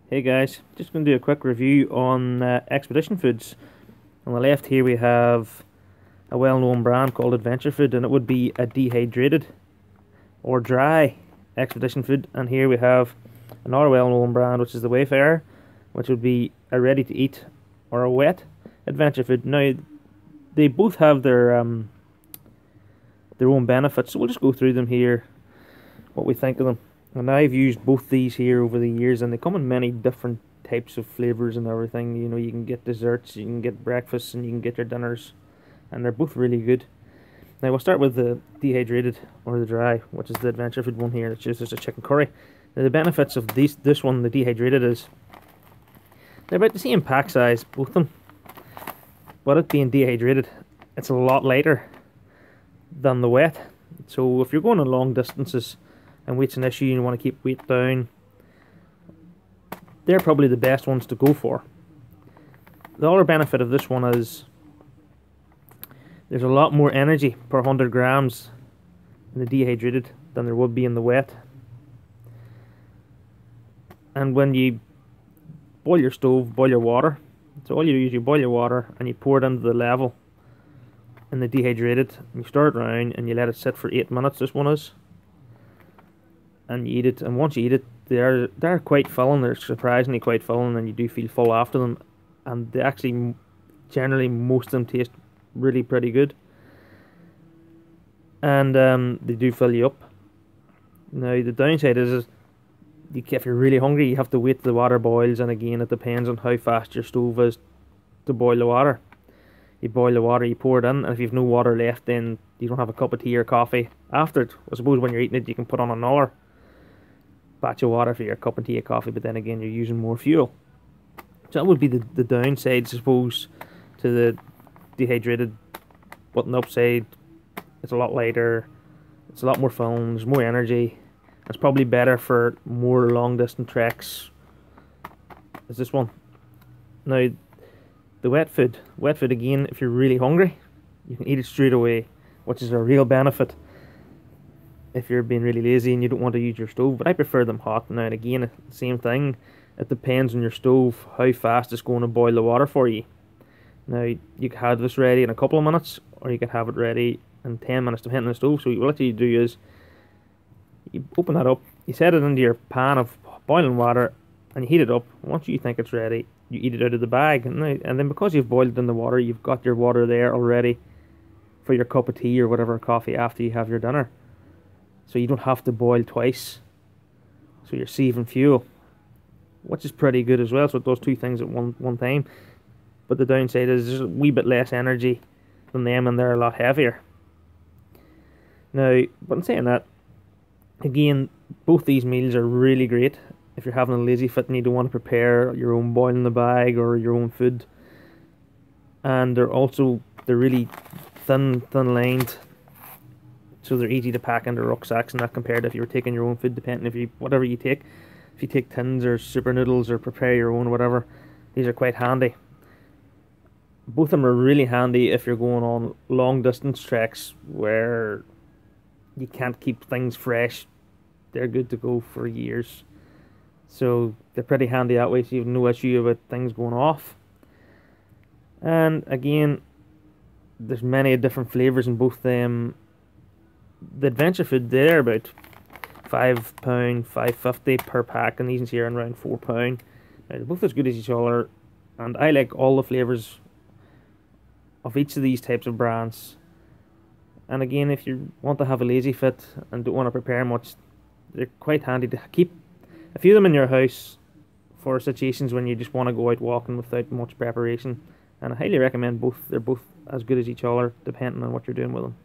Hey guys, just going to do a quick review on Expedition Foods. On the left here we have a well-known brand called Adventure Food, and it would be a dehydrated or dry Expedition Food. And here we have another well-known brand, which is the Wayfayrer, which would be a ready-to-eat or a wet Adventure Food. Now, they both have their own benefits, so we'll just go through them here, what we think of them. And I've used both these here over the years, and they come in many different types of flavors and everything. You know, you can get desserts, you can get breakfasts, and you can get your dinners, and they're both really good. Now we'll start with the dehydrated or the dry, which is the Adventure Food one here. It's just a chicken curry. Now the benefits of this one, the dehydrated, is they're about the same pack size, both of them. But it being dehydrated, it's a lot lighter than the wet. So if you're going on long distances and weight's an issue and you want to keep weight down, they're probably the best ones to go for. The other benefit of this one is there's a lot more energy per 100 grams in the dehydrated than there would be in the wet. And when you boil your stove, boil your water, so all you do is you boil your water and you pour it into the level in the dehydrated, and you stir it around and you let it sit for 8 minutes, this one is, and you eat it. And once you eat it, they're quite filling. They're surprisingly quite filling, and you do feel full after them. And they actually, generally, most of them taste really pretty good. And they do fill you up. Now the downside is if you're really hungry, you have to wait till the water boils. And again, it depends on how fast your stove is to boil the water. You boil the water, you pour it in, and if you've no water left, then you don't have a cup of tea or coffee after it. I suppose when you're eating it, you can put on another batch of water for your cup of tea or coffee, but then again, you're using more fuel. So that would be the downside, I suppose, to the dehydrated. But an upside, it's a lot lighter, it's a lot more filling, there's more energy. It's probably better for more long distance treks. Is this one. Now, the wet food again, if you're really hungry, you can eat it straight away, which is a real benefit if you're being really lazy and you don't want to use your stove. But I prefer them hot. Now and again, same thing, it depends on your stove how fast it's going to boil the water for you. Now you can have this ready in a couple of minutes, or you can have it ready in 10 minutes depending on the stove. So what you do is you open that up, you set it into your pan of boiling water, and you heat it up. Once you think it's ready, you eat it out of the bag, and then because you've boiled it in the water, you've got your water there already for your cup of tea or whatever coffee after you have your dinner. So you don't have to boil twice. So you're saving fuel, which is pretty good as well. So it does two things at one time. But the downside is there's a wee bit less energy than them, and they're a lot heavier. Now, but in saying that, again, both these meals are really great if you're having a lazy fit and you don't want to prepare your own boil in the bag or your own food. And they're really thin lined, so they're easy to pack into rucksacks and that, compared to if you were taking your own food, depending if you whatever you take. If you take tins or super noodles or prepare your own whatever, these are quite handy. Both of them are really handy if you're going on long distance treks where you can't keep things fresh. They're good to go for years. So they're pretty handy that way, so you have no issue about things going off. And again, there's many different flavours in both them. The Adventure Food, they're about £5, £5.50 per pack, and these here are around £4. Now, they're both as good as each other, and I like all the flavours of each of these types of brands. And again, if you want to have a lazy fit and don't want to prepare much, they're quite handy to keep a few of them in your house for situations when you just want to go out walking without much preparation. And I highly recommend both. They're both as good as each other, depending on what you're doing with them.